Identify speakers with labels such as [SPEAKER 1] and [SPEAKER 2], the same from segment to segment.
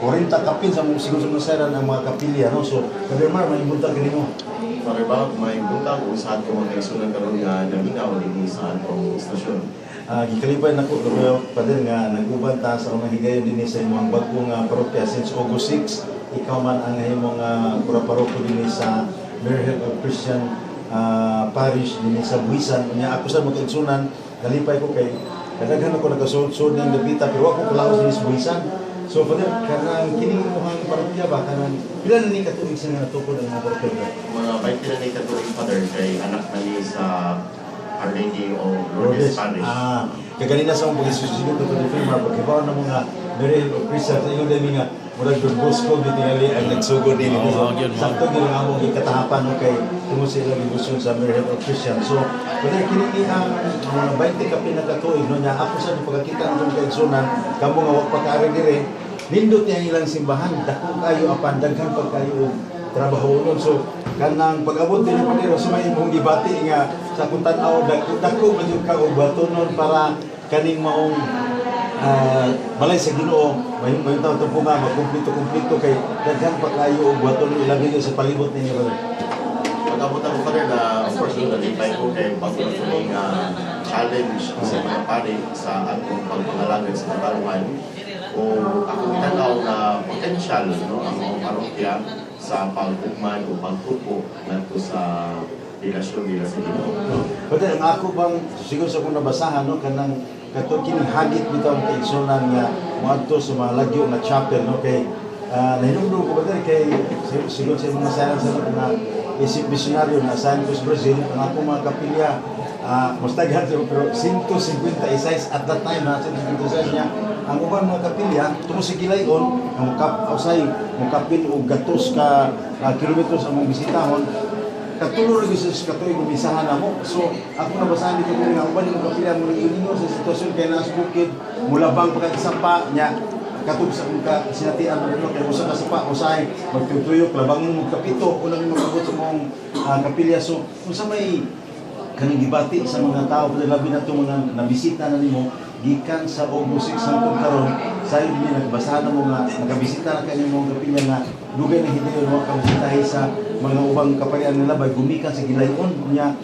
[SPEAKER 1] 40 kapin sa mga siguro sa masaran ang mga kapilya, no? So, Father Mar, may buntag ka mo.
[SPEAKER 2] Father Bob, may buntag kung saan ko magkaisunan karon nga naminaw din sa atong istasyon.
[SPEAKER 1] Gikalipay na ko, Father, nga nag-uban ta sa unang higayon din sa imong bagong parokya since August 6. Ikaw man ang imong paroko din sa Mary Help of Christian Parish din sa Buisan. Ako sa magkaisunan, kalipay ko kay kadaghan ako nagkasuod ng Dapita, pero ako kalaos din sa Buisan. So, Father, kanang kining imong parokya ba? Kanang pila na ni katuig sa nga natukod ang mga parokya?
[SPEAKER 2] Mga 20 na ito Father, kay anak na ni sa Our Lady of Lourdes Parish.
[SPEAKER 1] Kaganina sa mga pag-isusunod ito ni Firma, pagkibaw na mga Mary of Christian, sa inyo din nga, murag Don Bosco, di tingali ang nagsugod din. Sakto din ang among ikatahapan kay tungo sa ilang ibusyon sa Mary of Christian. So, Father, kiniki ang mga 20 kapin na katuig, no, niya ako sa pagkakita ng itong kaigsunan, kamo nga wak pagkaari dire, nindot niya ilang simbahan, dako kayo apan, daghan pag kayo trabaho nun. So, kanang pag-abot din yung paniro, sa may imong gibati nga sa kung tanaw, dako man yung ka o batonon para kaning maong balay sa Ginoo, may tao ito po nga, magkumplito-kumplito kay daghan pa kayo o batonon ilagay nyo sa palibot ninyo.
[SPEAKER 2] Pag-abot ako Father na, of course, nalipay ko kay pag-tuloy challenge sa mga pari sa atong pagpangalagad sa katarungan. O ako itanaw na potential, no, ang mga parokya sa pag-ugman o pagtupo nato sa relasyon nila sa Ginoo.
[SPEAKER 1] Pero ang ako bang, siguro sa kong nabasahan, no, kanang kining hagit bitaw ang kaigsunan nga mga sa mga lagyo na chapel, no, kay nahinumdum ko ba kay siguro sa mga sayan sa mga isip misyonaryo na Santos, Brazil, ang ako mga kapilya, mas taghan siya, pero 156 at that time, 156 niya, ang uban mga kapilya, tungo sa Gilayon, ang mukapin o gatos ka kilometro sa mong bisitahon, katulo rin sa katuloy kong bisahan na mo. So, ako nabasahan dito ko nga, uban yung kapilya mo nag-ininyo sa sitwasyon kay Naas Bukid, mulabang pagkakisa pa niya, katub sa mga sinatian mo nito, kaya usa ka sa pa, usahay, magtutuyok, labang mo magkapito, unang magkabot sa mong kapilya. So, kung sa may kanang gibati sa mga tao, labi na itong mga nabisita na nimo gikan sa August 6 hangtod karon, sa iyo din nagbasahan mo nga nakabisita na kayo mga kapilya nga dugay na hindi mo kabisitahi sa mga ubang kaparian nila bay gumikan sa Gilayon niya.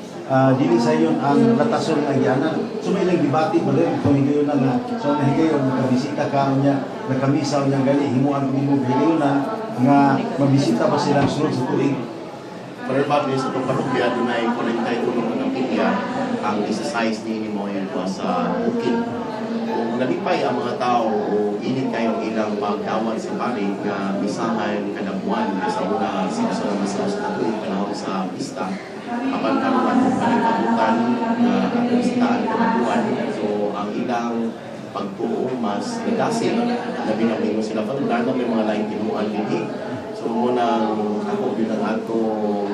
[SPEAKER 1] Dili sa iyon ang latason nga gianan. So may lang gibati mo rin kung higayon na nga. So nahigayon nakabisita ka niya, nakamisaw niya gali himuan mo higayonan nga mabisita ba silang sunod sa tuig.
[SPEAKER 2] Pero bakit sa itong parokya, doon ay 41 ng pilya, ang isa-size ni mo yan po sa bukid. Kung nalipay ang mga tao o init kayo ilang pagdawat sa pari na misahan kada buwan sa una sa tuwing panahon sa pista, kapag karuan ng panagkabutan na bistaan kada buwan. So, ang ilang pagtuo mas nagasin, nabi mo sila pag-lalo may mga laing tinuan din. So, munang ako bilang atong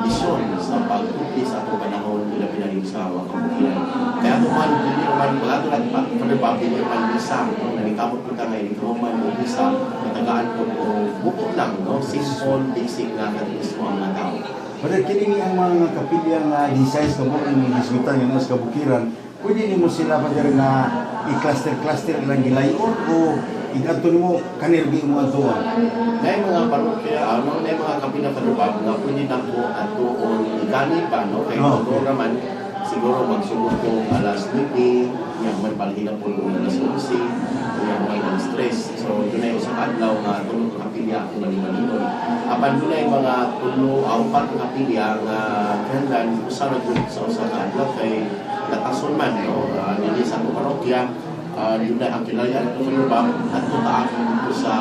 [SPEAKER 2] misyon sa pag-upis sa atong panahon nila pinalim sa wakabukilan. Kaya ito man, hindi naman, wala ito lang pag-pagpapin niya pag-bisa. Nalikamot ko ta ngayon, ito man mag-bisa, natagaan ko o bukod lang, no? Simple, basic na katismo ang mga tao.
[SPEAKER 1] Pero kini ang mga kapilya nga designs ka mo, ang hisgutan nga mas kabukiran, pwede nimo sila pa na i-cluster ilang gilayon o ikanto mo kanirgi mo atuan.
[SPEAKER 2] May mga parokya, may mga kapinapanubab na pwede na po atuon igani pa, no? Kaya siguro naman, siguro magsugod kong alas 9, yung may palhina po kung alas 11, yung may stress. So, doon ay usang adlaw na tulong kapilya ako nalimaninod. Apan doon ay mga tulo, apat kapilya na kailan usarag sa usang adlaw kay latason man, no? Hindi sa parokya, yun na ang kinalayan ito sa lubang at tutaan dito sa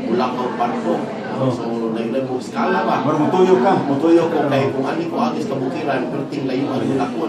[SPEAKER 2] Bulacau Parko. So, naglag skala ba?
[SPEAKER 1] Mutuyo ko.
[SPEAKER 2] Kaya kung ani ko agis kabukiran, perting layo ang Bulacau.